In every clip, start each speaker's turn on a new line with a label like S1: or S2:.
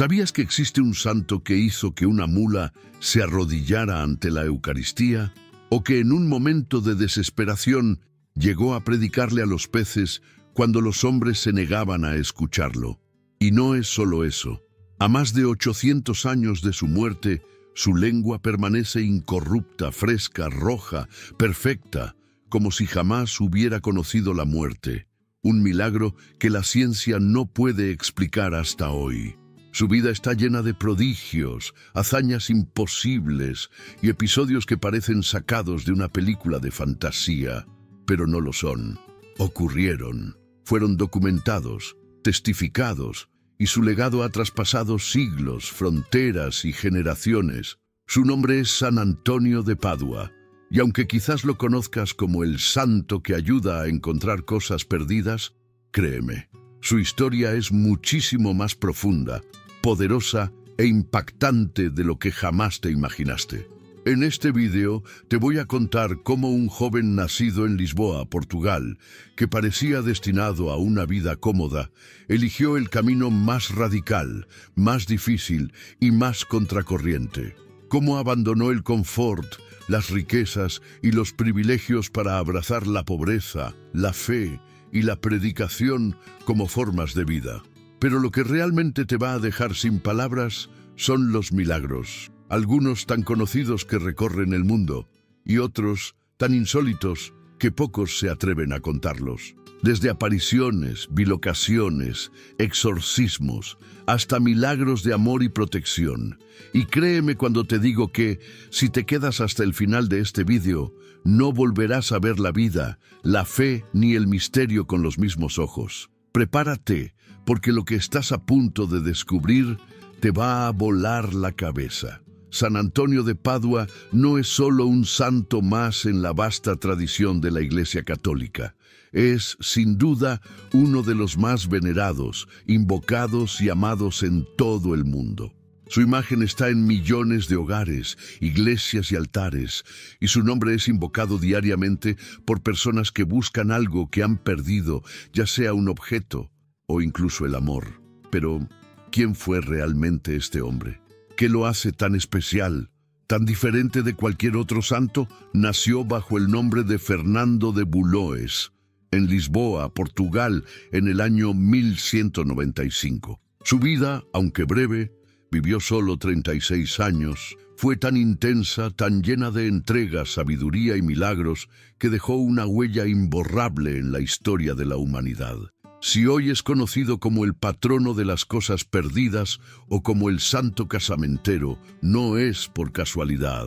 S1: ¿Sabías que existe un santo que hizo que una mula se arrodillara ante la Eucaristía? ¿O que en un momento de desesperación llegó a predicarle a los peces cuando los hombres se negaban a escucharlo? Y no es solo eso. A más de 800 años de su muerte, su lengua permanece incorrupta, fresca, roja, perfecta, como si jamás hubiera conocido la muerte. Un milagro que la ciencia no puede explicar hasta hoy. Su vida está llena de prodigios, hazañas imposibles y episodios que parecen sacados de una película de fantasía, pero no lo son. Ocurrieron, fueron documentados, testificados, y su legado ha traspasado siglos, fronteras y generaciones. Su nombre es San Antonio de Padua, y aunque quizás lo conozcas como el santo que ayuda a encontrar cosas perdidas, créeme, su historia es muchísimo más profunda, poderosa e impactante de lo que jamás te imaginaste. En este vídeo te voy a contar cómo un joven nacido en Lisboa, Portugal, que parecía destinado a una vida cómoda, eligió el camino más radical, más difícil y más contracorriente. Cómo abandonó el confort, las riquezas y los privilegios para abrazar la pobreza, la fe y la predicación como formas de vida. Pero lo que realmente te va a dejar sin palabras son los milagros. Algunos tan conocidos que recorren el mundo y otros tan insólitos que pocos se atreven a contarlos. Desde apariciones, bilocaciones, exorcismos, hasta milagros de amor y protección. Y créeme cuando te digo que, si te quedas hasta el final de este vídeo, no volverás a ver la vida, la fe ni el misterio con los mismos ojos. Prepárate, porque lo que estás a punto de descubrir te va a volar la cabeza. San Antonio de Padua no es solo un santo más en la vasta tradición de la Iglesia Católica. Es, sin duda, uno de los más venerados, invocados y amados en todo el mundo. Su imagen está en millones de hogares, iglesias y altares, y su nombre es invocado diariamente por personas que buscan algo que han perdido, ya sea un objeto o incluso el amor. Pero, ¿quién fue realmente este hombre? ¿Qué lo hace tan especial, tan diferente de cualquier otro santo? Nació bajo el nombre de Fernando de Bulloes, en Lisboa, Portugal, en el año 1195. Su vida, aunque breve, vivió solo 36 años, fue tan intensa, tan llena de entrega, sabiduría y milagros, que dejó una huella imborrable en la historia de la humanidad. Si hoy es conocido como el patrono de las cosas perdidas o como el santo casamentero, no es por casualidad.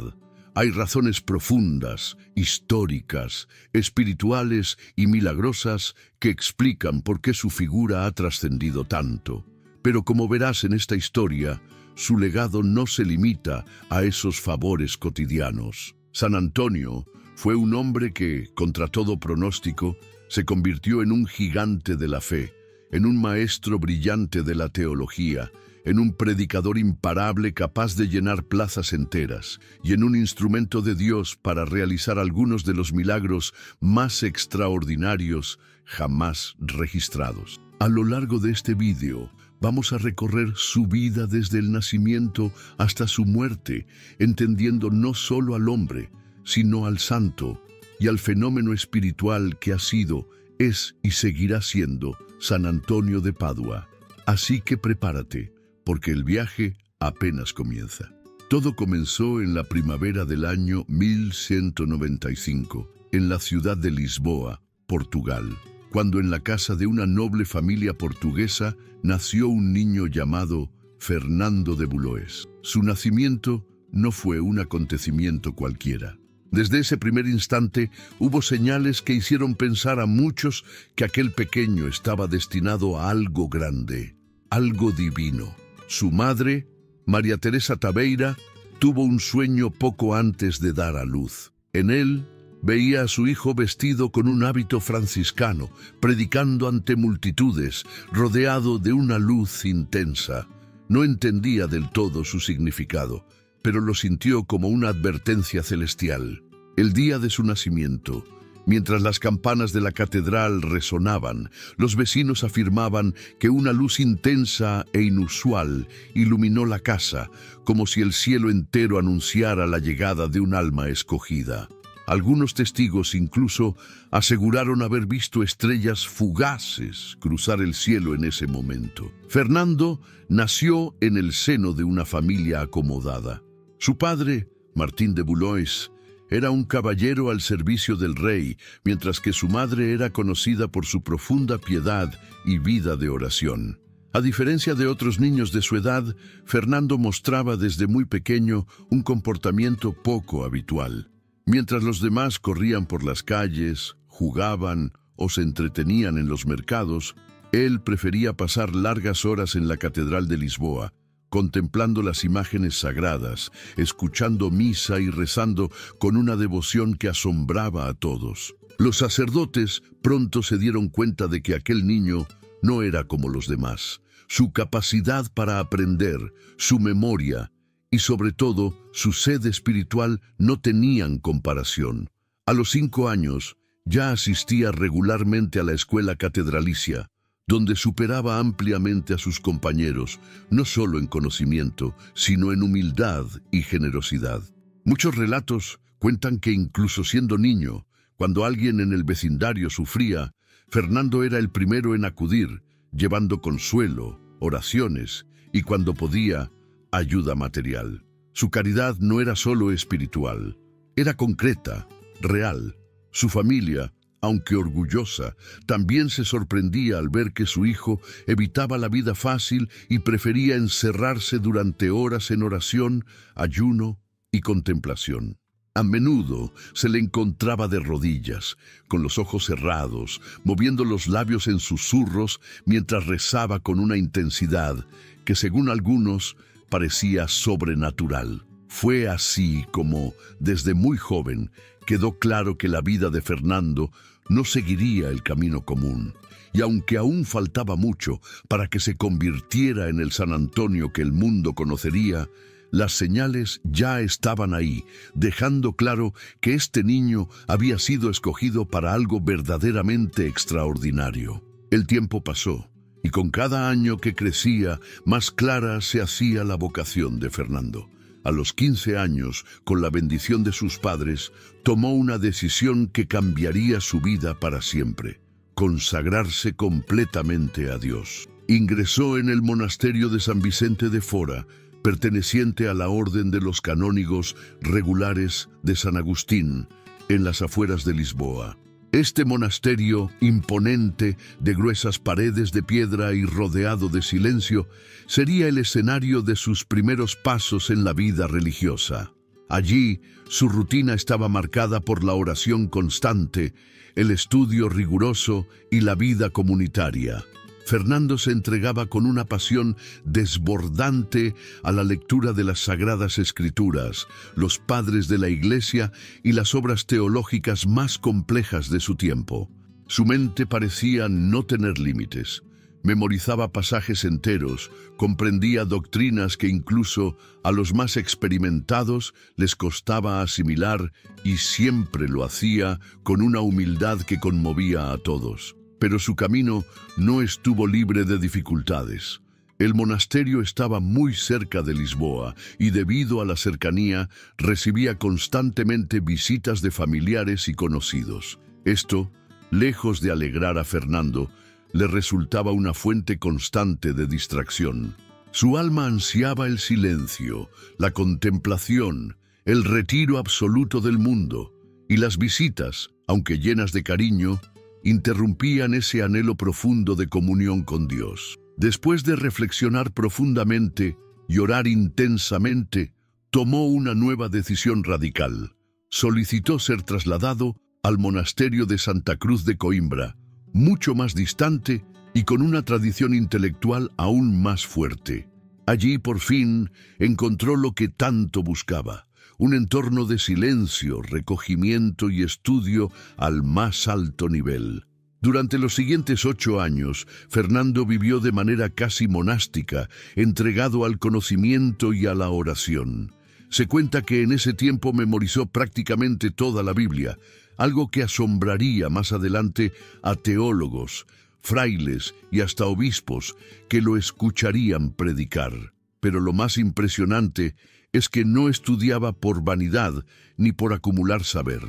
S1: Hay razones profundas, históricas, espirituales y milagrosas que explican por qué su figura ha trascendido tanto. Pero como verás en esta historia, su legado no se limita a esos favores cotidianos. San Antonio fue un hombre que, contra todo pronóstico, se convirtió en un gigante de la fe, en un maestro brillante de la teología, en un predicador imparable capaz de llenar plazas enteras, y en un instrumento de Dios para realizar algunos de los milagros más extraordinarios jamás registrados. A lo largo de este vídeo, vamos a recorrer su vida desde el nacimiento hasta su muerte, entendiendo no solo al hombre, sino al santo, y al fenómeno espiritual que ha sido, es y seguirá siendo San Antonio de Padua. Así que prepárate, porque el viaje apenas comienza. Todo comenzó en la primavera del año 1195, en la ciudad de Lisboa, Portugal, cuando en la casa de una noble familia portuguesa nació un niño llamado Fernando de Bulloes. Su nacimiento no fue un acontecimiento cualquiera. Desde ese primer instante hubo señales que hicieron pensar a muchos que aquel pequeño estaba destinado a algo grande, algo divino. Su madre, María Teresa Tabeira, tuvo un sueño poco antes de dar a luz. En él veía a su hijo vestido con un hábito franciscano, predicando ante multitudes, rodeado de una luz intensa. No entendía del todo su significado, pero lo sintió como una advertencia celestial. El día de su nacimiento, Mientras las campanas de la catedral resonaban, los vecinos afirmaban que una luz intensa e inusual iluminó la casa, como si el cielo entero anunciara la llegada de un alma escogida. Algunos testigos incluso aseguraron haber visto estrellas fugaces cruzar el cielo en ese momento. Fernando nació en el seno de una familia acomodada. Su padre, Martín de Valois, era un caballero al servicio del rey, mientras que su madre era conocida por su profunda piedad y vida de oración. A diferencia de otros niños de su edad, Fernando mostraba desde muy pequeño un comportamiento poco habitual. Mientras los demás corrían por las calles, jugaban o se entretenían en los mercados, él prefería pasar largas horas en la Catedral de Lisboa, contemplando las imágenes sagradas, escuchando misa y rezando con una devoción que asombraba a todos. Los sacerdotes pronto se dieron cuenta de que aquel niño no era como los demás. Su capacidad para aprender, su memoria y sobre todo su sed espiritual no tenían comparación. A los 5 años ya asistía regularmente a la escuela catedralicia, donde superaba ampliamente a sus compañeros, no solo en conocimiento, sino en humildad y generosidad. Muchos relatos cuentan que incluso siendo niño, cuando alguien en el vecindario sufría, Fernando era el primero en acudir, llevando consuelo, oraciones y, cuando podía, ayuda material. Su caridad no era solo espiritual, era concreta, real. Su familia, aunque orgullosa, también se sorprendía al ver que su hijo evitaba la vida fácil y prefería encerrarse durante horas en oración, ayuno y contemplación. A menudo se le encontraba de rodillas, con los ojos cerrados, moviendo los labios en susurros mientras rezaba con una intensidad que, según algunos, parecía sobrenatural. Fue así como, desde muy joven, quedó claro que la vida de Fernando no seguiría el camino común, y aunque aún faltaba mucho para que se convirtiera en el San Antonio que el mundo conocería, las señales ya estaban ahí, dejando claro que este niño había sido escogido para algo verdaderamente extraordinario. El tiempo pasó, y con cada año que crecía, más clara se hacía la vocación de Fernando. A los 15 años, con la bendición de sus padres, tomó una decisión que cambiaría su vida para siempre: consagrarse completamente a Dios. Ingresó en el monasterio de San Vicente de Fora, perteneciente a la Orden de los Canónigos Regulares de San Agustín, en las afueras de Lisboa. Este monasterio, imponente, de gruesas paredes de piedra y rodeado de silencio, sería el escenario de sus primeros pasos en la vida religiosa. Allí, su rutina estaba marcada por la oración constante, el estudio riguroso y la vida comunitaria. Fernando se entregaba con una pasión desbordante a la lectura de las Sagradas Escrituras, los padres de la Iglesia y las obras teológicas más complejas de su tiempo. Su mente parecía no tener límites. Memorizaba pasajes enteros, comprendía doctrinas que incluso a los más experimentados les costaba asimilar, y siempre lo hacía con una humildad que conmovía a todos. Pero su camino no estuvo libre de dificultades. El monasterio estaba muy cerca de Lisboa y, debido a la cercanía, recibía constantemente visitas de familiares y conocidos. Esto, lejos de alegrar a Fernando, le resultaba una fuente constante de distracción. Su alma ansiaba el silencio, la contemplación, el retiro absoluto del mundo, y las visitas, aunque llenas de cariño, interrumpían ese anhelo profundo de comunión con Dios. Después de reflexionar profundamente y orar intensamente, tomó una nueva decisión radical. Solicitó ser trasladado al monasterio de Santa Cruz de Coimbra, mucho más distante y con una tradición intelectual aún más fuerte. Allí, por fin, encontró lo que tanto buscaba: un entorno de silencio, recogimiento y estudio al más alto nivel. Durante los siguientes 8 años, Fernando vivió de manera casi monástica, entregado al conocimiento y a la oración. Se cuenta que en ese tiempo memorizó prácticamente toda la Biblia, algo que asombraría más adelante a teólogos, frailes y hasta obispos que lo escucharían predicar. Pero lo más impresionante es que no estudiaba por vanidad ni por acumular saber.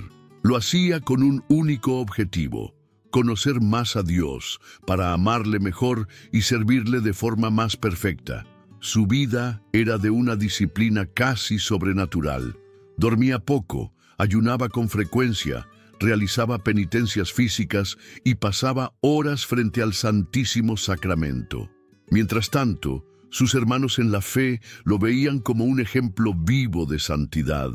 S1: Lo hacía con un único objetivo: conocer más a Dios, para amarle mejor y servirle de forma más perfecta. Su vida era de una disciplina casi sobrenatural. Dormía poco, ayunaba con frecuencia, realizaba penitencias físicas y pasaba horas frente al Santísimo Sacramento. Mientras tanto, sus hermanos en la fe lo veían como un ejemplo vivo de santidad,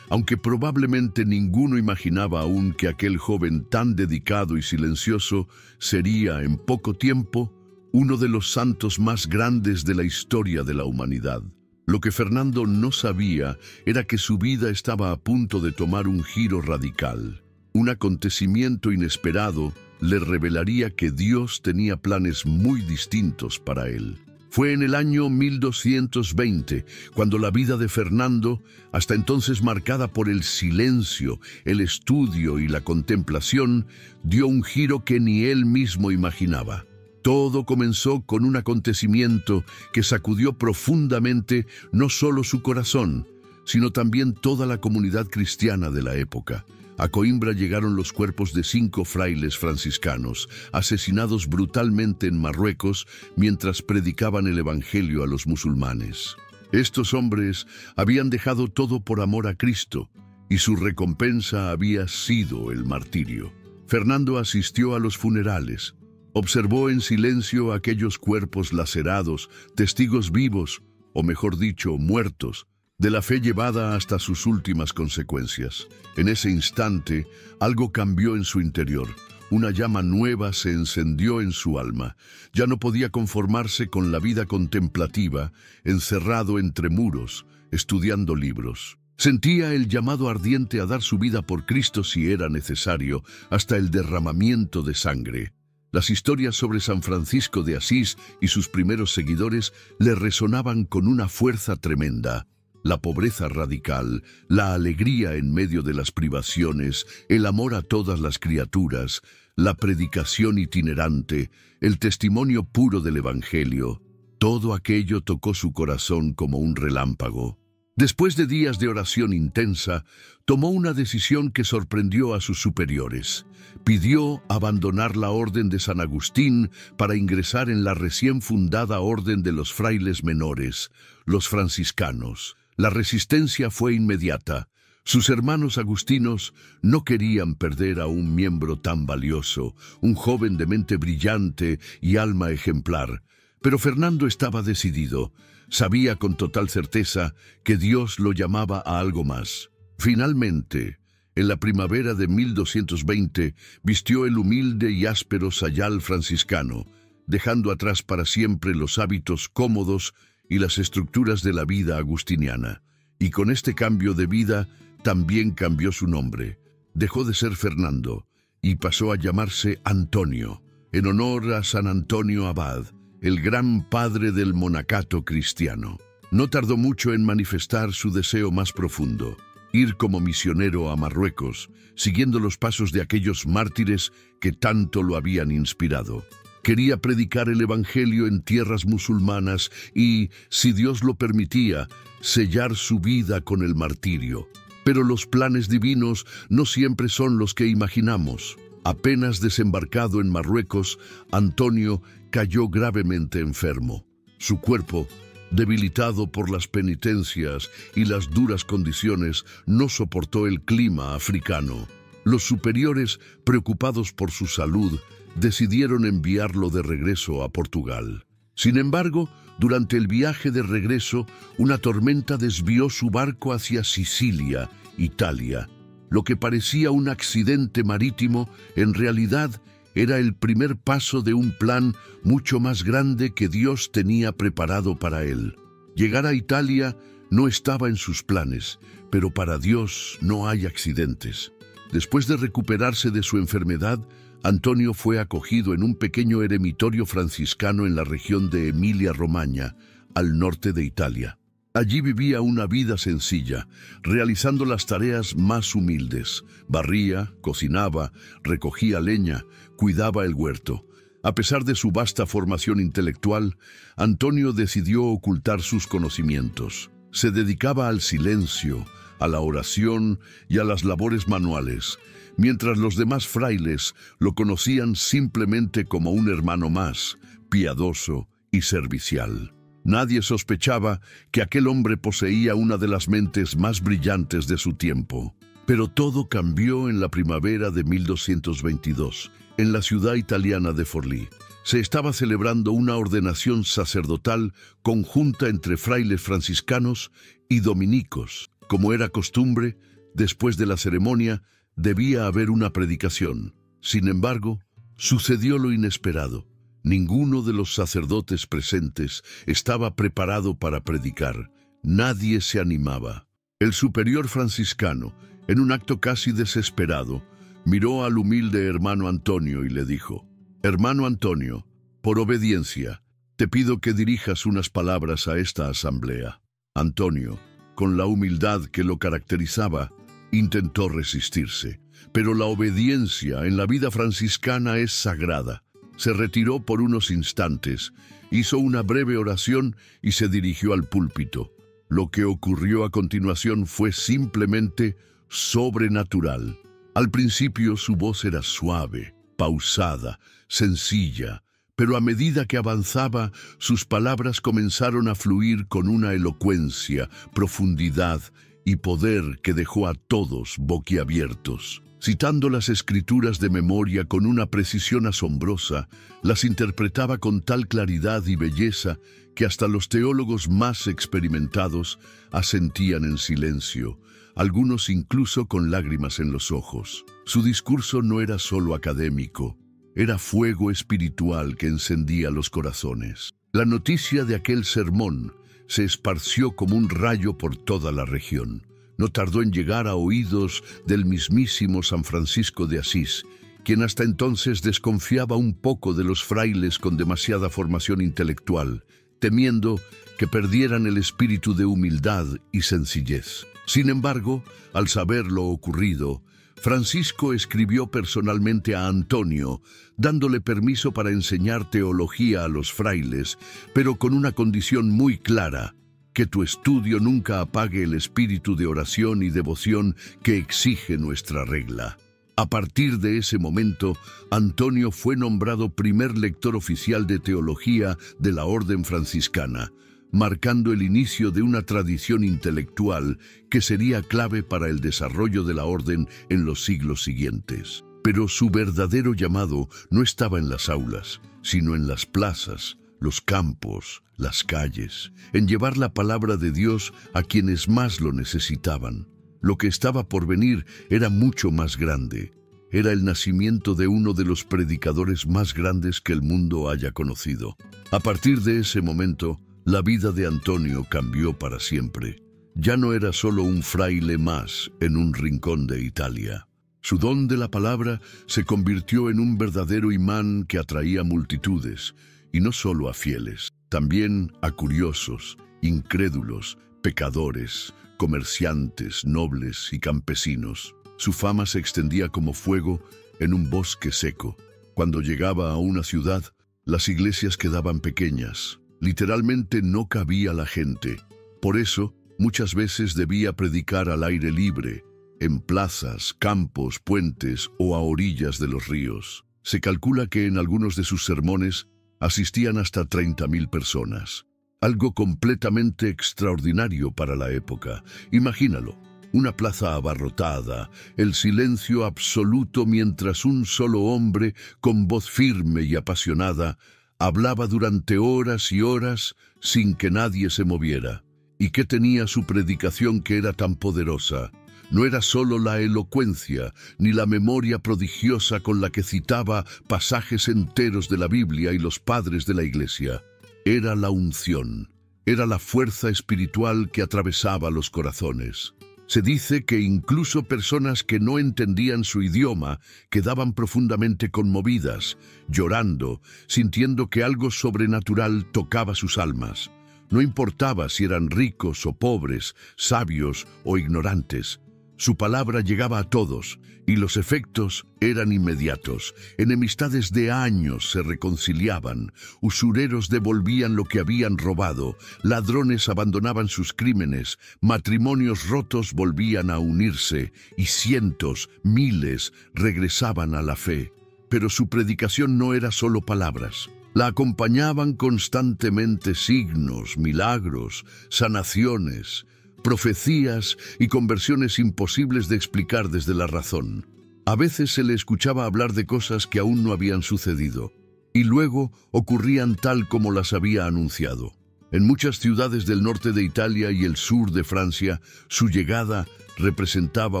S1: aunque probablemente ninguno imaginaba aún que aquel joven tan dedicado y silencioso sería en poco tiempo uno de los santos más grandes de la historia de la humanidad. Lo que Fernando no sabía era que su vida estaba a punto de tomar un giro radical. Un acontecimiento inesperado le revelaría que Dios tenía planes muy distintos para él. Fue en el año 1220, cuando la vida de Fernando, hasta entonces marcada por el silencio, el estudio y la contemplación, dio un giro que ni él mismo imaginaba. Todo comenzó con un acontecimiento que sacudió profundamente no solo su corazón, sino también toda la comunidad cristiana de la época. A Coimbra llegaron los cuerpos de 5 frailes franciscanos, asesinados brutalmente en Marruecos mientras predicaban el Evangelio a los musulmanes. Estos hombres habían dejado todo por amor a Cristo, y su recompensa había sido el martirio. Fernando asistió a los funerales, observó en silencio aquellos cuerpos lacerados, testigos vivos, o mejor dicho, muertos, de la fe llevada hasta sus últimas consecuencias. En ese instante, algo cambió en su interior. Una llama nueva se encendió en su alma. Ya no podía conformarse con la vida contemplativa, encerrado entre muros, estudiando libros. Sentía el llamado ardiente a dar su vida por Cristo si era necesario, hasta el derramamiento de sangre. Las historias sobre San Francisco de Asís y sus primeros seguidores le resonaban con una fuerza tremenda. La pobreza radical, la alegría en medio de las privaciones, el amor a todas las criaturas, la predicación itinerante, el testimonio puro del Evangelio, todo aquello tocó su corazón como un relámpago. Después de días de oración intensa, tomó una decisión que sorprendió a sus superiores. Pidió abandonar la Orden de San Agustín para ingresar en la recién fundada Orden de los Frailes Menores, los franciscanos. La resistencia fue inmediata. Sus hermanos agustinos no querían perder a un miembro tan valioso, un joven de mente brillante y alma ejemplar. Pero Fernando estaba decidido. Sabía con total certeza que Dios lo llamaba a algo más. Finalmente, en la primavera de 1220, vistió el humilde y áspero sayal franciscano, dejando atrás para siempre los hábitos cómodos y las estructuras de la vida agustiniana. Y con este cambio de vida también cambió su nombre. Dejó de ser Fernando y pasó a llamarse Antonio, en honor a San Antonio Abad, el gran padre del monacato cristiano. No tardó mucho en manifestar su deseo más profundo: ir como misionero a Marruecos, siguiendo los pasos de aquellos mártires que tanto lo habían inspirado. Quería predicar el Evangelio en tierras musulmanas y, si Dios lo permitía, sellar su vida con el martirio. Pero los planes divinos no siempre son los que imaginamos. Apenas desembarcado en Marruecos, Antonio cayó gravemente enfermo. Su cuerpo, debilitado por las penitencias y las duras condiciones, no soportó el clima africano. Los superiores, preocupados por su salud, decidieron enviarlo de regreso a Portugal. Sin embargo, durante el viaje de regreso, una tormenta desvió su barco hacia Sicilia, Italia. Lo que parecía un accidente marítimo, en realidad era el primer paso de un plan mucho más grande que Dios tenía preparado para él. Llegar a Italia no estaba en sus planes, pero para Dios no hay accidentes. Después de recuperarse de su enfermedad, Antonio fue acogido en un pequeño eremitorio franciscano en la región de Emilia-Romagna, al norte de Italia. Allí vivía una vida sencilla, realizando las tareas más humildes. Barría, cocinaba, recogía leña, cuidaba el huerto. A pesar de su vasta formación intelectual, Antonio decidió ocultar sus conocimientos. Se dedicaba al silencio, a la oración y a las labores manuales, mientras los demás frailes lo conocían simplemente como un hermano más, piadoso y servicial. Nadie sospechaba que aquel hombre poseía una de las mentes más brillantes de su tiempo. Pero todo cambió en la primavera de 1222, en la ciudad italiana de Forlì. Se estaba celebrando una ordenación sacerdotal conjunta entre frailes franciscanos y dominicos. Como era costumbre, después de la ceremonia debía haber una predicación. Sin embargo, sucedió lo inesperado. Ninguno de los sacerdotes presentes estaba preparado para predicar. Nadie se animaba. El superior franciscano, en un acto casi desesperado, miró al humilde hermano Antonio y le dijo: «Hermano Antonio, por obediencia, te pido que dirijas unas palabras a esta asamblea». Antonio, con la humildad que lo caracterizaba, intentó resistirse. Pero la obediencia en la vida franciscana es sagrada. Se retiró por unos instantes, hizo una breve oración y se dirigió al púlpito. Lo que ocurrió a continuación fue simplemente sobrenatural. Al principio su voz era suave, pausada, sencilla, pero a medida que avanzaba, sus palabras comenzaron a fluir con una elocuencia, profundidad y poder que dejó a todos boquiabiertos. Citando las escrituras de memoria con una precisión asombrosa, las interpretaba con tal claridad y belleza que hasta los teólogos más experimentados asentían en silencio, algunos incluso con lágrimas en los ojos. Su discurso no era solo académico, era fuego espiritual que encendía los corazones. La noticia de aquel sermón se esparció como un rayo por toda la región. No tardó en llegar a oídos del mismísimo San Francisco de Asís, quien hasta entonces desconfiaba un poco de los frailes con demasiada formación intelectual, temiendo que perdieran el espíritu de humildad y sencillez. Sin embargo, al saber lo ocurrido, Francisco escribió personalmente a Antonio, dándole permiso para enseñar teología a los frailes, pero con una condición muy clara: que tu estudio nunca apague el espíritu de oración y devoción que exige nuestra regla. A partir de ese momento, Antonio fue nombrado primer lector oficial de teología de la Orden Franciscana, marcando el inicio de una tradición intelectual que sería clave para el desarrollo de la Orden en los siglos siguientes. Pero su verdadero llamado no estaba en las aulas, sino en las plazas, los campos, las calles, en llevar la palabra de Dios a quienes más lo necesitaban. Lo que estaba por venir era mucho más grande. Era el nacimiento de uno de los predicadores más grandes que el mundo haya conocido. A partir de ese momento, la vida de Antonio cambió para siempre. Ya no era solo un fraile más en un rincón de Italia. Su don de la palabra se convirtió en un verdadero imán que atraía multitudes, y no solo a fieles, también a curiosos, incrédulos, pecadores, comerciantes, nobles y campesinos. Su fama se extendía como fuego en un bosque seco. Cuando llegaba a una ciudad, las iglesias quedaban pequeñas. Literalmente no cabía la gente. Por eso, muchas veces debía predicar al aire libre, en plazas, campos, puentes o a orillas de los ríos. Se calcula que en algunos de sus sermones asistían hasta 30.000 personas. Algo completamente extraordinario para la época. Imagínalo, una plaza abarrotada, el silencio absoluto mientras un solo hombre, con voz firme y apasionada, hablaba durante horas y horas sin que nadie se moviera. ¿Y qué tenía su predicación que era tan poderosa? No era solo la elocuencia, ni la memoria prodigiosa con la que citaba pasajes enteros de la Biblia y los padres de la Iglesia. Era la unción, era la fuerza espiritual que atravesaba los corazones. Se dice que incluso personas que no entendían su idioma quedaban profundamente conmovidas, llorando, sintiendo que algo sobrenatural tocaba sus almas. No importaba si eran ricos o pobres, sabios o ignorantes. Su palabra llegaba a todos, y los efectos eran inmediatos. Enemistades de años se reconciliaban, usureros devolvían lo que habían robado, ladrones abandonaban sus crímenes, matrimonios rotos volvían a unirse, y cientos, miles regresaban a la fe. Pero su predicación no era solo palabras. La acompañaban constantemente signos, milagros, sanaciones, profecías y conversiones imposibles de explicar desde la razón. A veces se le escuchaba hablar de cosas que aún no habían sucedido, y luego ocurrían tal como las había anunciado. En muchas ciudades del norte de Italia y el sur de Francia, su llegada representaba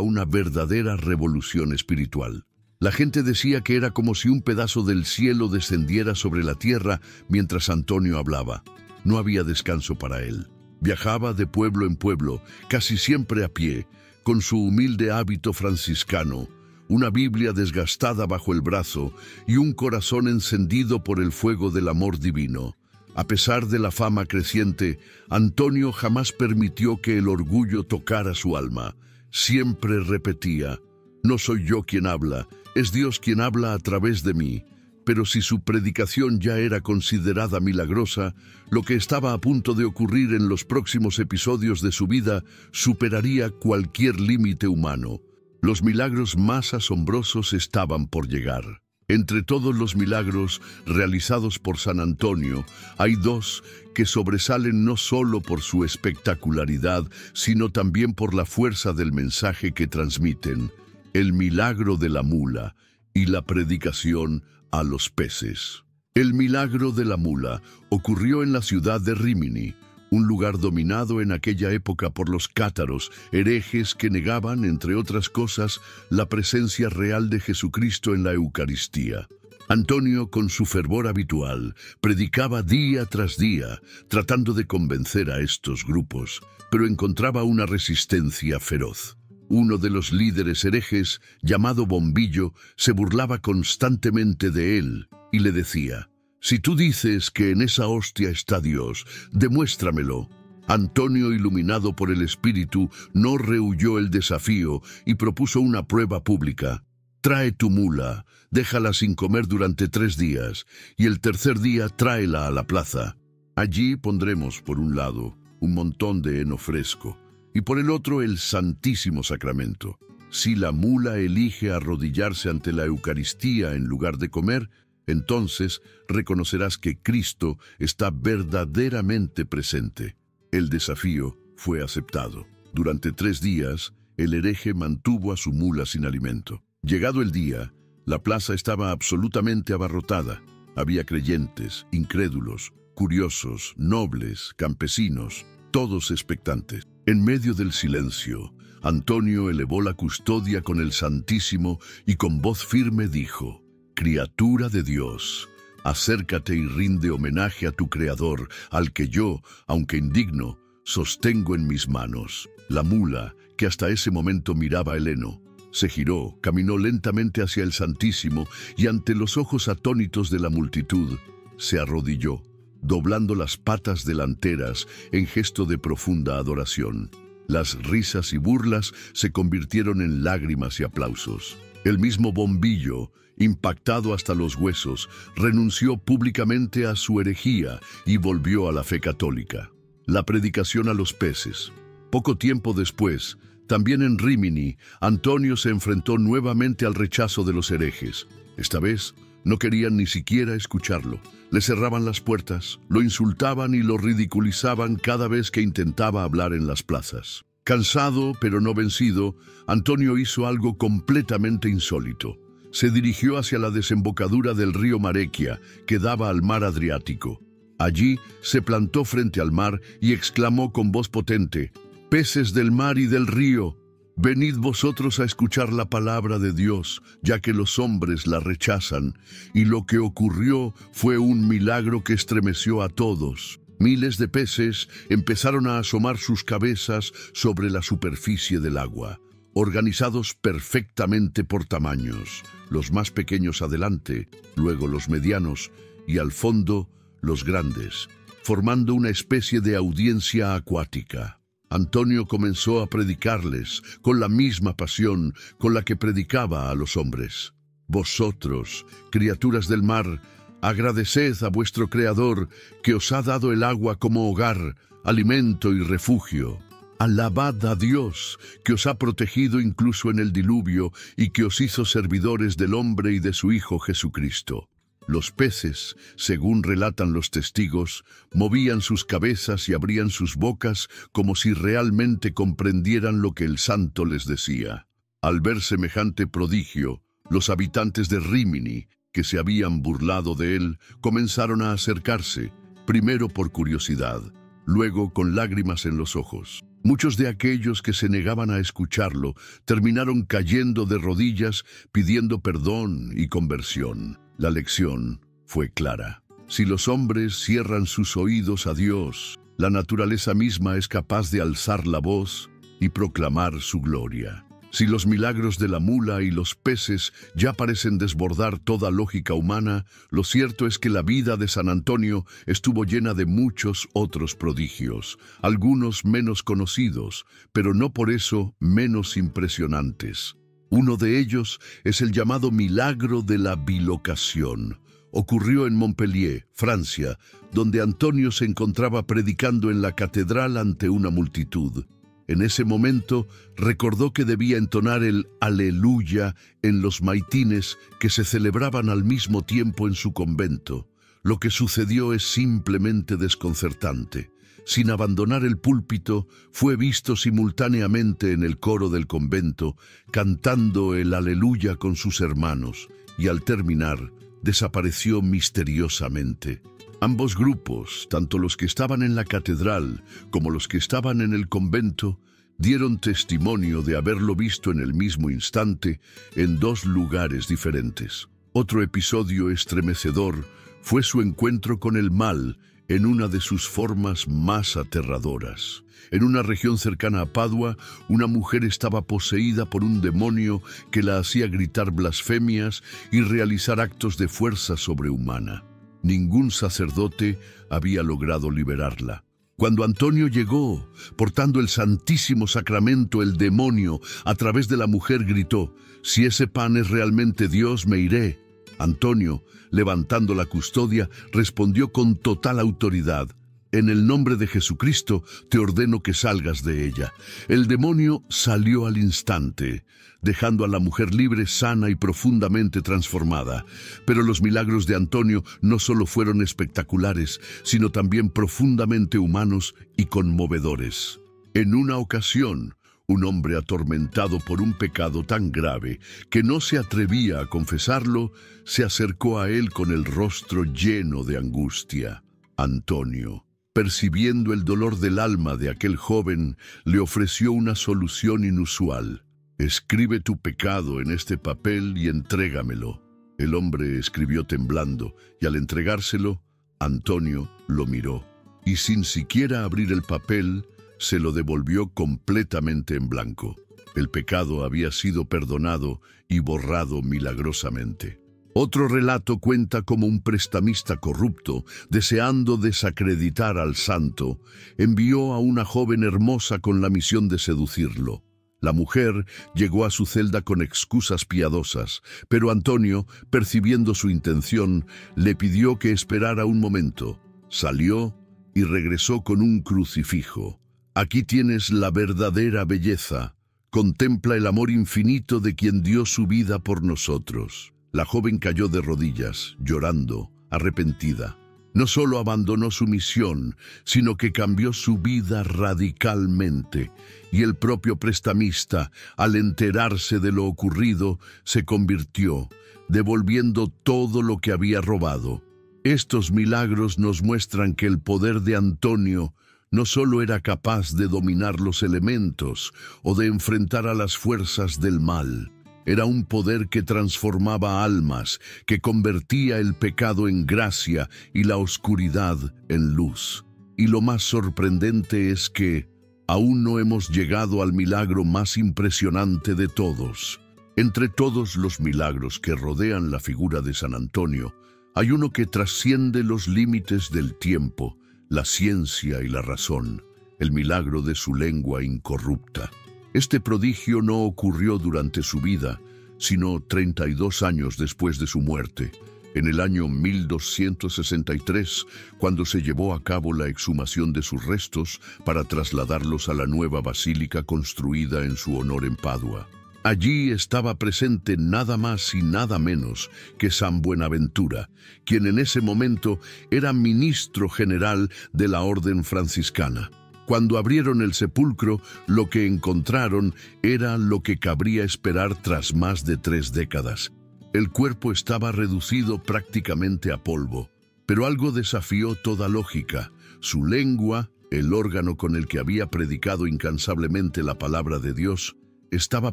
S1: una verdadera revolución espiritual. La gente decía que era como si un pedazo del cielo descendiera sobre la tierra mientras Antonio hablaba. No había descanso para él. Viajaba de pueblo en pueblo, casi siempre a pie, con su humilde hábito franciscano, una Biblia desgastada bajo el brazo y un corazón encendido por el fuego del amor divino. A pesar de la fama creciente, Antonio jamás permitió que el orgullo tocara su alma. Siempre repetía: «No soy yo quien habla, es Dios quien habla a través de mí». Pero si su predicación ya era considerada milagrosa, lo que estaba a punto de ocurrir en los próximos episodios de su vida superaría cualquier límite humano. Los milagros más asombrosos estaban por llegar. Entre todos los milagros realizados por San Antonio, hay dos que sobresalen no solo por su espectacularidad, sino también por la fuerza del mensaje que transmiten: el milagro de la mula y la predicación a los peces. El milagro de la mula ocurrió en la ciudad de Rímini, un lugar dominado en aquella época por los cátaros, herejes que negaban, entre otras cosas, la presencia real de Jesucristo en la Eucaristía. Antonio, con su fervor habitual, predicaba día tras día, tratando de convencer a estos grupos, pero encontraba una resistencia feroz. Uno de los líderes herejes, llamado Bombillo, se burlaba constantemente de él y le decía: «Si tú dices que en esa hostia está Dios, demuéstramelo». Antonio, iluminado por el Espíritu, no rehuyó el desafío y propuso una prueba pública. «Trae tu mula, déjala sin comer durante 3 días, y el tercer día tráela a la plaza. Allí pondremos, por un lado, un montón de heno fresco, y por el otro el Santísimo Sacramento. Si la mula elige arrodillarse ante la Eucaristía en lugar de comer, entonces reconocerás que Cristo está verdaderamente presente». El desafío fue aceptado. Durante 3 días, el hereje mantuvo a su mula sin alimento. Llegado el día, la plaza estaba absolutamente abarrotada. Había creyentes, incrédulos, curiosos, nobles, campesinos, todos expectantes. En medio del silencio, Antonio elevó la custodia con el Santísimo y con voz firme dijo: «Criatura de Dios, acércate y rinde homenaje a tu Creador, al que yo, aunque indigno, sostengo en mis manos». La mula, que hasta ese momento miraba el heno, se giró, caminó lentamente hacia el Santísimo y ante los ojos atónitos de la multitud, se arrodilló, doblando las patas delanteras en gesto de profunda adoración. Las risas y burlas se convirtieron en lágrimas y aplausos. El mismo Bombillo, impactado hasta los huesos, renunció públicamente a su herejía y volvió a la fe católica. La predicación a los peces. Poco tiempo después, también en Rímini, Antonio se enfrentó nuevamente al rechazo de los herejes. Esta vez, no querían ni siquiera escucharlo. Le cerraban las puertas, lo insultaban y lo ridiculizaban cada vez que intentaba hablar en las plazas. Cansado, pero no vencido, Antonio hizo algo completamente insólito. Se dirigió hacia la desembocadura del río Marequia, que daba al mar Adriático. Allí se plantó frente al mar y exclamó con voz potente: «Peces del mar y del río, venid vosotros a escuchar la palabra de Dios, ya que los hombres la rechazan». Y lo que ocurrió fue un milagro que estremeció a todos. Miles de peces empezaron a asomar sus cabezas sobre la superficie del agua, organizados perfectamente por tamaños, los más pequeños adelante, luego los medianos y al fondo los grandes. formando una especie de audiencia acuática. Antonio comenzó a predicarles con la misma pasión con la que predicaba a los hombres. Vosotros, criaturas del mar, agradeced a vuestro Creador que os ha dado el agua como hogar, alimento y refugio. Alabad a Dios, que os ha protegido incluso en el diluvio y que os hizo servidores del hombre y de su Hijo Jesucristo. Los peces, según relatan los testigos, movían sus cabezas y abrían sus bocas como si realmente comprendieran lo que el santo les decía. Al ver semejante prodigio, los habitantes de Rímini, que se habían burlado de él, comenzaron a acercarse, primero por curiosidad, luego con lágrimas en los ojos. Muchos de aquellos que se negaban a escucharlo terminaron cayendo de rodillas pidiendo perdón y conversión. La lección fue clara. Si los hombres cierran sus oídos a Dios, la naturaleza misma es capaz de alzar la voz y proclamar su gloria. Si los milagros de la mula y los peces ya parecen desbordar toda lógica humana, lo cierto es que la vida de San Antonio estuvo llena de muchos otros prodigios, algunos menos conocidos, pero no por eso menos impresionantes. Uno de ellos es el llamado milagro de la bilocación. Ocurrió en Montpellier, Francia, donde Antonio se encontraba predicando en la catedral ante una multitud. En ese momento recordó que debía entonar el Aleluya en los maitines que se celebraban al mismo tiempo en su convento. Lo que sucedió es simplemente desconcertante. Sin abandonar el púlpito, fue visto simultáneamente en el coro del convento, cantando el Aleluya con sus hermanos, y al terminar, desapareció misteriosamente. Ambos grupos, tanto los que estaban en la catedral como los que estaban en el convento, dieron testimonio de haberlo visto en el mismo instante en dos lugares diferentes. Otro episodio estremecedor fue su encuentro con el mal en una de sus formas más aterradoras. En una región cercana a Padua, una mujer estaba poseída por un demonio que la hacía gritar blasfemias y realizar actos de fuerza sobrehumana. Ningún sacerdote había logrado liberarla. Cuando Antonio llegó, portando el Santísimo Sacramento, el demonio, a través de la mujer, gritó: «Si ese pan es realmente Dios, me iré». Antonio, levantando la custodia, respondió con total autoridad: «En el nombre de Jesucristo, te ordeno que salgas de ella». El demonio salió al instante, dejando a la mujer libre, sana y profundamente transformada. Pero los milagros de Antonio no solo fueron espectaculares, sino también profundamente humanos y conmovedores. En una ocasión, un hombre atormentado por un pecado tan grave que no se atrevía a confesarlo, se acercó a él con el rostro lleno de angustia. Antonio, percibiendo el dolor del alma de aquel joven, le ofreció una solución inusual. «Escribe tu pecado en este papel y entrégamelo». El hombre escribió temblando, y al entregárselo, Antonio lo miró, y sin siquiera abrir el papel, se lo devolvió completamente en blanco. El pecado había sido perdonado y borrado milagrosamente. Otro relato cuenta cómo un prestamista corrupto, deseando desacreditar al santo, envió a una joven hermosa con la misión de seducirlo. La mujer llegó a su celda con excusas piadosas, pero Antonio, percibiendo su intención, le pidió que esperara un momento. Salió y regresó con un crucifijo. «Aquí tienes la verdadera belleza. Contempla el amor infinito de quien dio su vida por nosotros». La joven cayó de rodillas, llorando, arrepentida. No solo abandonó su misión, sino que cambió su vida radicalmente, y el propio prestamista, al enterarse de lo ocurrido, se convirtió, devolviendo todo lo que había robado. Estos milagros nos muestran que el poder de Antonio no solo era capaz de dominar los elementos o de enfrentar a las fuerzas del mal. Era un poder que transformaba almas, que convertía el pecado en gracia y la oscuridad en luz. Y lo más sorprendente es que aún no hemos llegado al milagro más impresionante de todos. Entre todos los milagros que rodean la figura de San Antonio, hay uno que trasciende los límites del tiempo, la ciencia y la razón, el milagro de su lengua incorrupta. Este prodigio no ocurrió durante su vida, sino 32 años después de su muerte, en el año 1263, cuando se llevó a cabo la exhumación de sus restos para trasladarlos a la nueva basílica construida en su honor en Padua. Allí estaba presente nada más y nada menos que San Buenaventura, quien en ese momento era ministro general de la Orden Franciscana. Cuando abrieron el sepulcro, lo que encontraron era lo que cabría esperar tras más de 3 décadas. El cuerpo estaba reducido prácticamente a polvo, pero algo desafió toda lógica. Su lengua, el órgano con el que había predicado incansablemente la palabra de Dios, estaba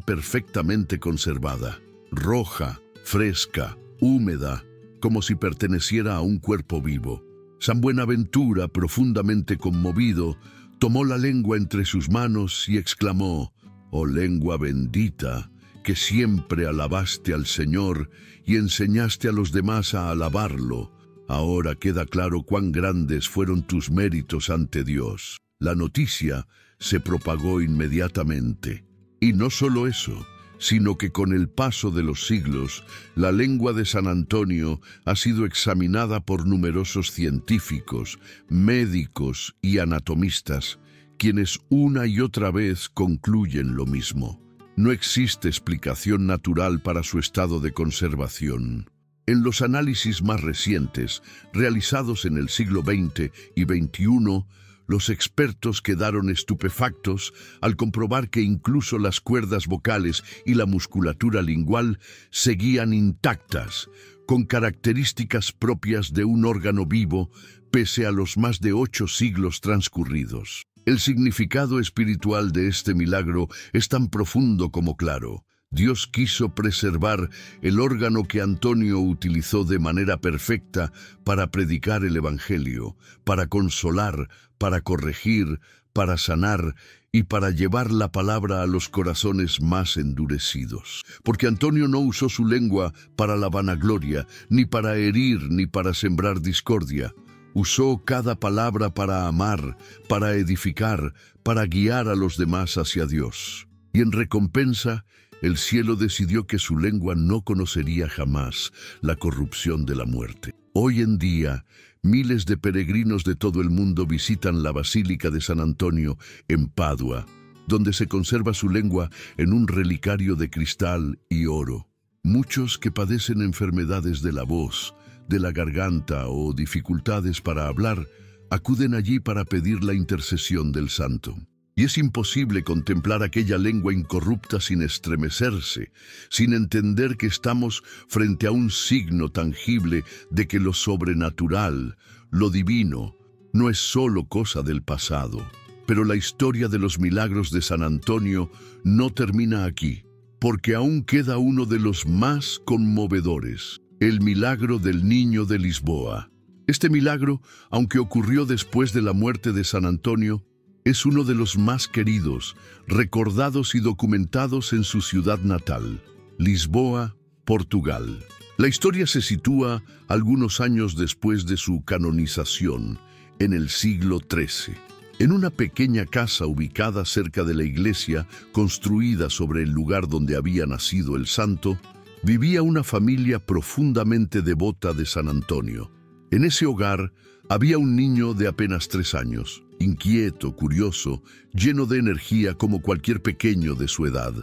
S1: perfectamente conservada, roja, fresca, húmeda, como si perteneciera a un cuerpo vivo. San Buenaventura, profundamente conmovido, tomó la lengua entre sus manos y exclamó: «Oh lengua bendita, que siempre alabaste al Señor y enseñaste a los demás a alabarlo. Ahora queda claro cuán grandes fueron tus méritos ante Dios». La noticia se propagó inmediatamente. Y no solo eso, sino que con el paso de los siglos, la lengua de San Antonio ha sido examinada por numerosos científicos, médicos y anatomistas, quienes una y otra vez concluyen lo mismo. No existe explicación natural para su estado de conservación. En los análisis más recientes, realizados en el siglo XX y XXI, los expertos quedaron estupefactos al comprobar que incluso las cuerdas vocales y la musculatura lingual seguían intactas, con características propias de un órgano vivo, pese a los más de 8 siglos transcurridos. El significado espiritual de este milagro es tan profundo como claro. Dios quiso preservar el órgano que Antonio utilizó de manera perfecta para predicar el Evangelio, para consolar, para corregir, para sanar y para llevar la palabra a los corazones más endurecidos. Porque Antonio no usó su lengua para la vanagloria, ni para herir, ni para sembrar discordia. Usó cada palabra para amar, para edificar, para guiar a los demás hacia Dios. Y en recompensa, el cielo decidió que su lengua no conocería jamás la corrupción de la muerte. Hoy en día, miles de peregrinos de todo el mundo visitan la Basílica de San Antonio en Padua, donde se conserva su lengua en un relicario de cristal y oro. Muchos que padecen enfermedades de la voz, de la garganta o dificultades para hablar, acuden allí para pedir la intercesión del santo. Y es imposible contemplar aquella lengua incorrupta sin estremecerse, sin entender que estamos frente a un signo tangible de que lo sobrenatural, lo divino, no es solo cosa del pasado. Pero la historia de los milagros de San Antonio no termina aquí, porque aún queda uno de los más conmovedores, el milagro del niño de Lisboa. Este milagro, aunque ocurrió después de la muerte de San Antonio, es uno de los más queridos, recordados y documentados en su ciudad natal, Lisboa, Portugal. La historia se sitúa algunos años después de su canonización, en el siglo XIII. En una pequeña casa ubicada cerca de la iglesia, construida sobre el lugar donde había nacido el santo, vivía una familia profundamente devota de San Antonio. En ese hogar había un niño de apenas 3 años, inquieto, curioso, lleno de energía como cualquier pequeño de su edad.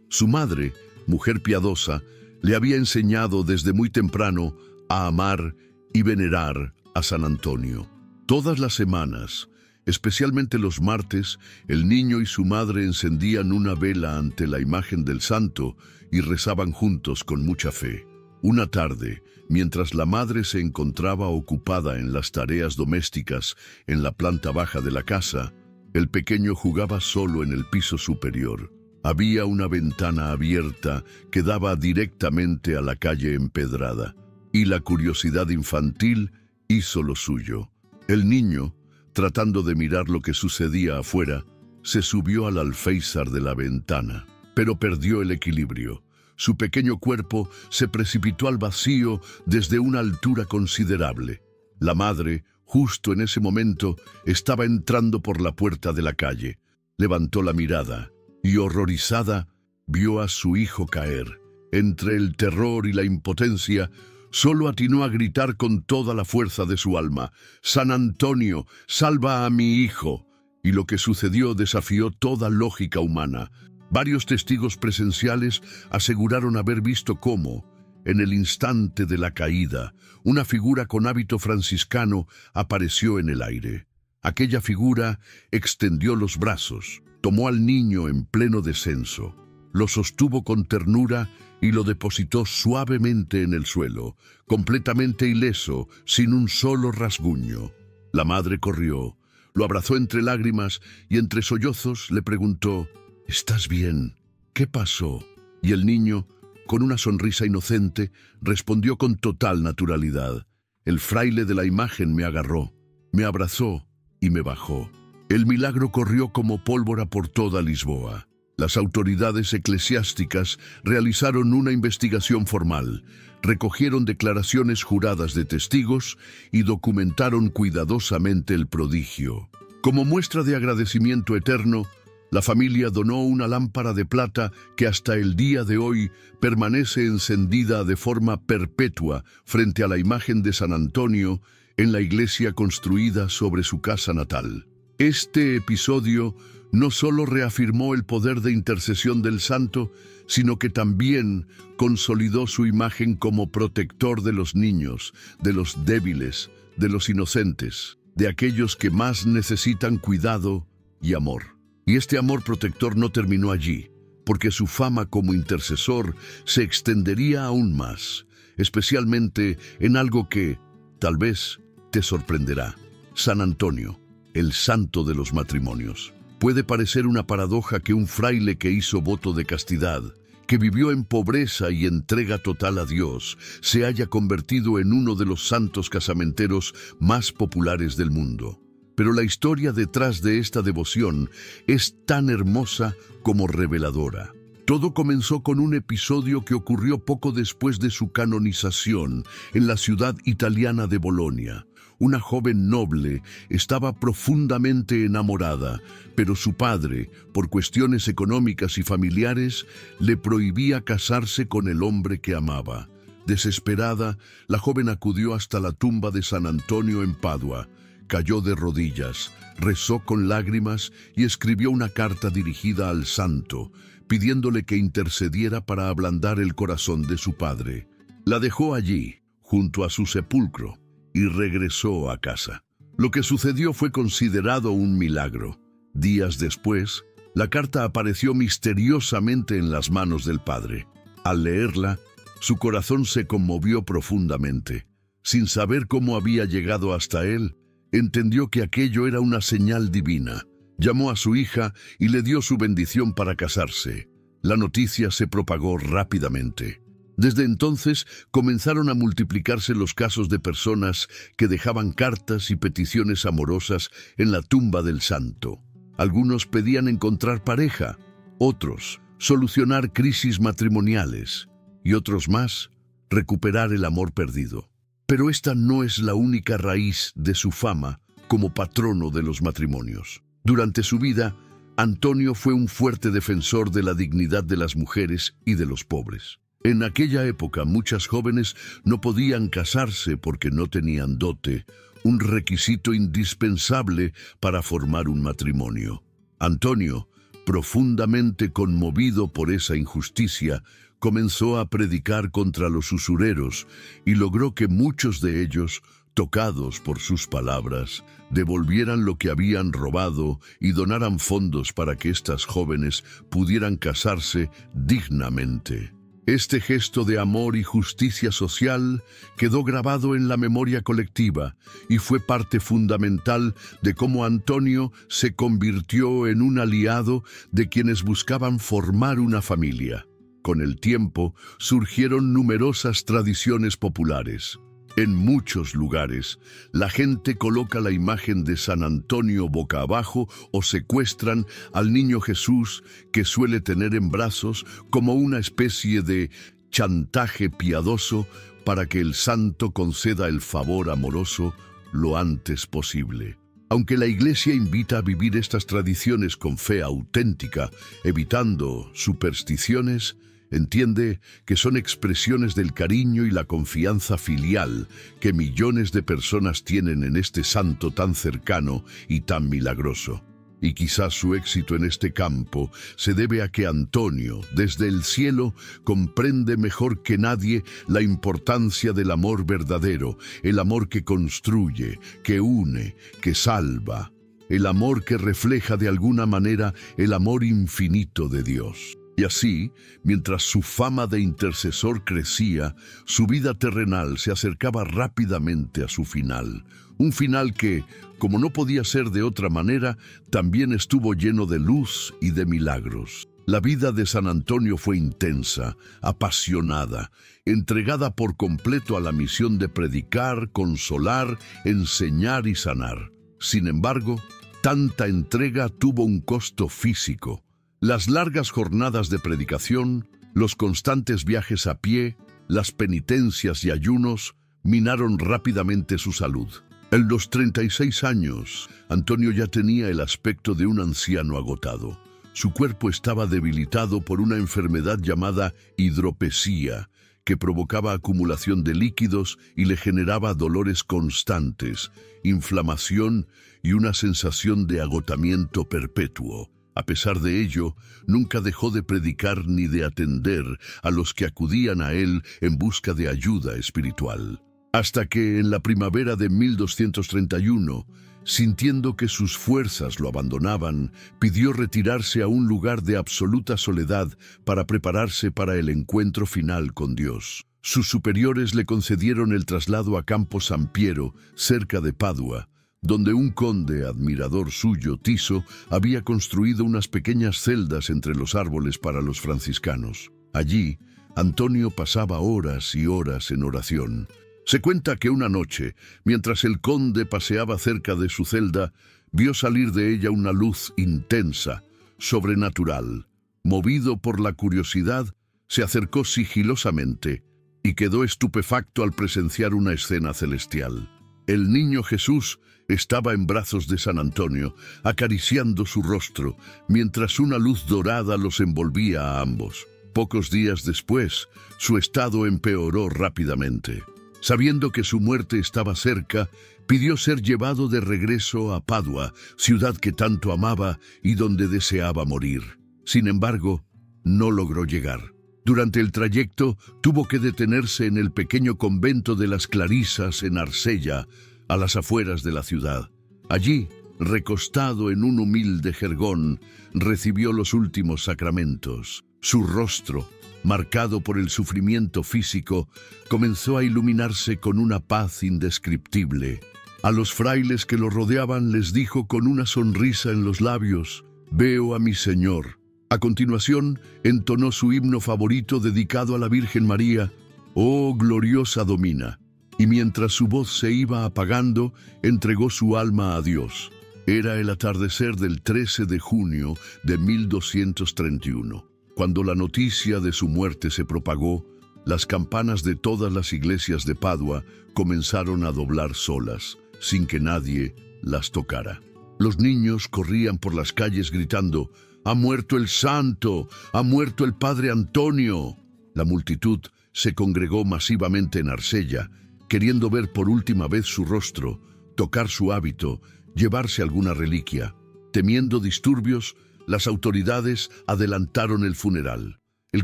S1: Su madre, mujer piadosa, le había enseñado desde muy temprano a amar y venerar a San Antonio. Todas las semanas, especialmente los martes, el niño y su madre encendían una vela ante la imagen del santo y rezaban juntos con mucha fe. Una tarde, mientras la madre se encontraba ocupada en las tareas domésticas en la planta baja de la casa, el pequeño jugaba solo en el piso superior. Había una ventana abierta que daba directamente a la calle empedrada, y la curiosidad infantil hizo lo suyo. El niño, tratando de mirar lo que sucedía afuera, se subió al alféizar de la ventana, pero perdió el equilibrio. Su pequeño cuerpo se precipitó al vacío desde una altura considerable. La madre, Justo en ese momento estaba entrando por la puerta de la calle. Levantó la mirada y, horrorizada, vio a su hijo caer. Entre el terror y la impotencia, solo atinó a gritar con toda la fuerza de su alma: «San Antonio, salva a mi hijo». Y lo que sucedió desafió toda lógica humana. Varios testigos presenciales aseguraron haber visto cómo, en el instante de la caída, una figura con hábito franciscano apareció en el aire. Aquella figura extendió los brazos, tomó al niño en pleno descenso, lo sostuvo con ternura y lo depositó suavemente en el suelo, completamente ileso, sin un solo rasguño. La madre corrió, lo abrazó entre lágrimas y entre sollozos le preguntó: «¿Estás bien? ¿Qué pasó?». Y el niño, con una sonrisa inocente, respondió con total naturalidad: «El fraile de la imagen me agarró, me abrazó y me bajó». El milagro corrió como pólvora por toda Lisboa. Las autoridades eclesiásticas realizaron una investigación formal, recogieron declaraciones juradas de testigos y documentaron cuidadosamente el prodigio. Como muestra de agradecimiento eterno, la familia donó una lámpara de plata que hasta el día de hoy permanece encendida de forma perpetua frente a la imagen de San Antonio en la iglesia construida sobre su casa natal. Este episodio no solo reafirmó el poder de intercesión del santo, sino que también consolidó su imagen como protector de los niños, de los débiles, de los inocentes, de aquellos que más necesitan cuidado y amor. Y este amor protector no terminó allí, porque su fama como intercesor se extendería aún más, especialmente en algo que, tal vez, te sorprenderá: San Antonio, el santo de los matrimonios. Puede parecer una paradoja que un fraile que hizo voto de castidad, que vivió en pobreza y entrega total a Dios, se haya convertido en uno de los santos casamenteros más populares del mundo. Pero la historia detrás de esta devoción es tan hermosa como reveladora. Todo comenzó con un episodio que ocurrió poco después de su canonización en la ciudad italiana de Bolonia. Una joven noble estaba profundamente enamorada, pero su padre, por cuestiones económicas y familiares, le prohibía casarse con el hombre que amaba. Desesperada, la joven acudió hasta la tumba de San Antonio en Padua, cayó de rodillas, rezó con lágrimas y escribió una carta dirigida al santo, pidiéndole que intercediera para ablandar el corazón de su padre. La dejó allí, junto a su sepulcro, y regresó a casa. Lo que sucedió fue considerado un milagro. Días después, la carta apareció misteriosamente en las manos del padre. Al leerla, su corazón se conmovió profundamente. Sin saber cómo había llegado hasta él, entendió que aquello era una señal divina. Llamó a su hija y le dio su bendición para casarse. La noticia se propagó rápidamente. Desde entonces comenzaron a multiplicarse los casos de personas que dejaban cartas y peticiones amorosas en la tumba del santo. Algunos pedían encontrar pareja, otros solucionar crisis matrimoniales y otros más recuperar el amor perdido. Pero esta no es la única raíz de su fama como patrono de los matrimonios. Durante su vida, Antonio fue un fuerte defensor de la dignidad de las mujeres y de los pobres. En aquella época, muchas jóvenes no podían casarse porque no tenían dote, un requisito indispensable para formar un matrimonio. Antonio, profundamente conmovido por esa injusticia, comenzó a predicar contra los usureros y logró que muchos de ellos, tocados por sus palabras, devolvieran lo que habían robado y donaran fondos para que estas jóvenes pudieran casarse dignamente. Este gesto de amor y justicia social quedó grabado en la memoria colectiva y fue parte fundamental de cómo Antonio se convirtió en un aliado de quienes buscaban formar una familia. Con el tiempo surgieron numerosas tradiciones populares. En muchos lugares, la gente coloca la imagen de San Antonio boca abajo o secuestran al niño Jesús que suele tener en brazos como una especie de chantaje piadoso para que el santo conceda el favor amoroso lo antes posible. Aunque la Iglesia invita a vivir estas tradiciones con fe auténtica, evitando supersticiones, entiende que son expresiones del cariño y la confianza filial que millones de personas tienen en este santo tan cercano y tan milagroso. Y quizás su éxito en este campo se debe a que Antonio, desde el cielo, comprende mejor que nadie la importancia del amor verdadero, el amor que construye, que une, que salva, el amor que refleja de alguna manera el amor infinito de Dios. Y así, mientras su fama de intercesor crecía, su vida terrenal se acercaba rápidamente a su final. Un final que, como no podía ser de otra manera, también estuvo lleno de luz y de milagros. La vida de San Antonio fue intensa, apasionada, entregada por completo a la misión de predicar, consolar, enseñar y sanar. Sin embargo, tanta entrega tuvo un costo físico. Las largas jornadas de predicación, los constantes viajes a pie, las penitencias y ayunos minaron rápidamente su salud. En los 36 años, Antonio ya tenía el aspecto de un anciano agotado. Su cuerpo estaba debilitado por una enfermedad llamada hidropesía, que provocaba acumulación de líquidos y le generaba dolores constantes, inflamación y una sensación de agotamiento perpetuo. A pesar de ello, nunca dejó de predicar ni de atender a los que acudían a él en busca de ayuda espiritual. Hasta que, en la primavera de 1231, sintiendo que sus fuerzas lo abandonaban, pidió retirarse a un lugar de absoluta soledad para prepararse para el encuentro final con Dios. Sus superiores le concedieron el traslado a Campo San Piero, cerca de Padua, donde un conde admirador suyo, Tiso, había construido unas pequeñas celdas entre los árboles para los franciscanos. Allí, Antonio pasaba horas y horas en oración. Se cuenta que una noche, mientras el conde paseaba cerca de su celda, vio salir de ella una luz intensa, sobrenatural. Movido por la curiosidad, se acercó sigilosamente y quedó estupefacto al presenciar una escena celestial. El niño Jesús estaba en brazos de San Antonio, acariciando su rostro, mientras una luz dorada los envolvía a ambos. Pocos días después, su estado empeoró rápidamente. Sabiendo que su muerte estaba cerca, pidió ser llevado de regreso a Padua, ciudad que tanto amaba y donde deseaba morir. Sin embargo, no logró llegar. Durante el trayecto, tuvo que detenerse en el pequeño convento de las Clarisas en Arsella, a las afueras de la ciudad. Allí, recostado en un humilde jergón, recibió los últimos sacramentos. Su rostro, marcado por el sufrimiento físico, comenzó a iluminarse con una paz indescriptible. A los frailes que lo rodeaban les dijo con una sonrisa en los labios: «Veo a mi Señor». A continuación, entonó su himno favorito dedicado a la Virgen María, «Oh gloriosa Domina», y mientras su voz se iba apagando, entregó su alma a Dios. Era el atardecer del 13 de junio de 1231. Cuando la noticia de su muerte se propagó, las campanas de todas las iglesias de Padua comenzaron a doblar solas, sin que nadie las tocara. Los niños corrían por las calles gritando: «¡Ha muerto el santo! ¡Ha muerto el padre Antonio!». La multitud se congregó masivamente en Arsella, queriendo ver por última vez su rostro, tocar su hábito, llevarse alguna reliquia. Temiendo disturbios, las autoridades adelantaron el funeral. El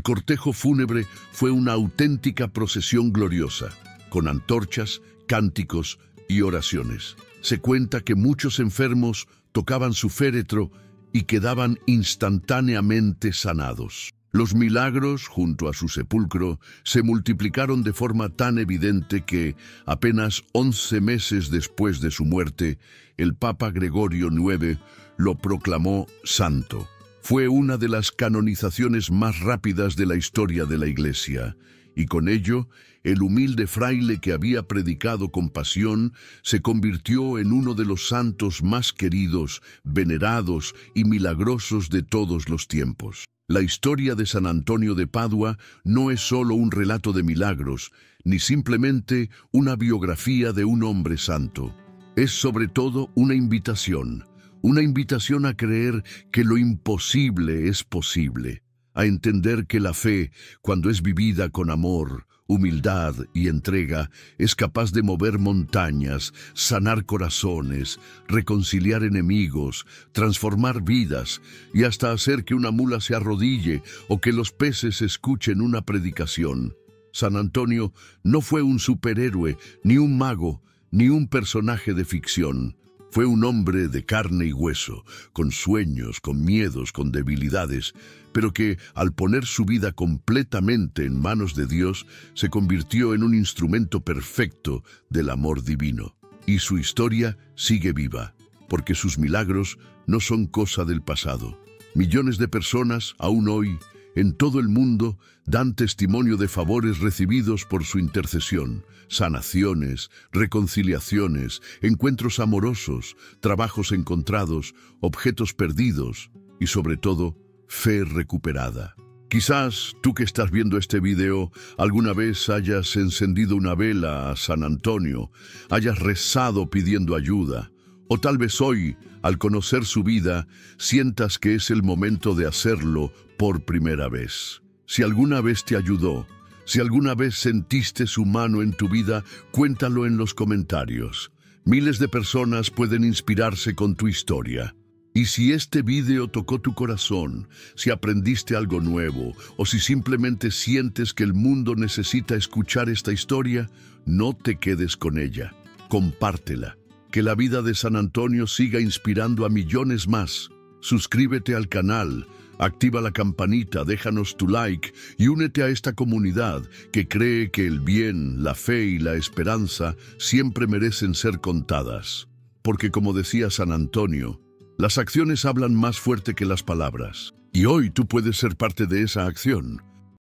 S1: cortejo fúnebre fue una auténtica procesión gloriosa, con antorchas, cánticos y oraciones. Se cuenta que muchos enfermos tocaban su féretro y quedaban instantáneamente sanados. Los milagros, junto a su sepulcro, se multiplicaron de forma tan evidente que, apenas 11 meses después de su muerte, el Papa Gregorio IX lo proclamó santo. Fue una de las canonizaciones más rápidas de la historia de la Iglesia, y con ello, el humilde fraile que había predicado con pasión se convirtió en uno de los santos más queridos, venerados y milagrosos de todos los tiempos. La historia de San Antonio de Padua no es solo un relato de milagros, ni simplemente una biografía de un hombre santo. Es sobre todo una invitación a creer que lo imposible es posible, a entender que la fe, cuando es vivida con amor, humildad y entrega, es capaz de mover montañas, sanar corazones, reconciliar enemigos, transformar vidas y hasta hacer que una mula se arrodille o que los peces escuchen una predicación. San Antonio no fue un superhéroe, ni un mago, ni un personaje de ficción. Fue un hombre de carne y hueso, con sueños, con miedos, con debilidades, pero que, al poner su vida completamente en manos de Dios, se convirtió en un instrumento perfecto del amor divino. Y su historia sigue viva, porque sus milagros no son cosa del pasado. Millones de personas, aún hoy, en todo el mundo, dan testimonio de favores recibidos por su intercesión, sanaciones, reconciliaciones, encuentros amorosos, trabajos encontrados, objetos perdidos y, sobre todo, fe recuperada. Quizás tú que estás viendo este video alguna vez hayas encendido una vela a San Antonio, hayas rezado pidiendo ayuda, o tal vez hoy, al conocer su vida, sientas que es el momento de hacerlo por primera vez. Si alguna vez te ayudó, si alguna vez sentiste su mano en tu vida, cuéntalo en los comentarios. Miles de personas pueden inspirarse con tu historia. Y si este video tocó tu corazón, si aprendiste algo nuevo o si simplemente sientes que el mundo necesita escuchar esta historia, no te quedes con ella. Compártela. Que la vida de San Antonio siga inspirando a millones más. Suscríbete al canal, activa la campanita, déjanos tu like y únete a esta comunidad que cree que el bien, la fe y la esperanza siempre merecen ser contadas. Porque como decía San Antonio, las acciones hablan más fuerte que las palabras. Y hoy tú puedes ser parte de esa acción.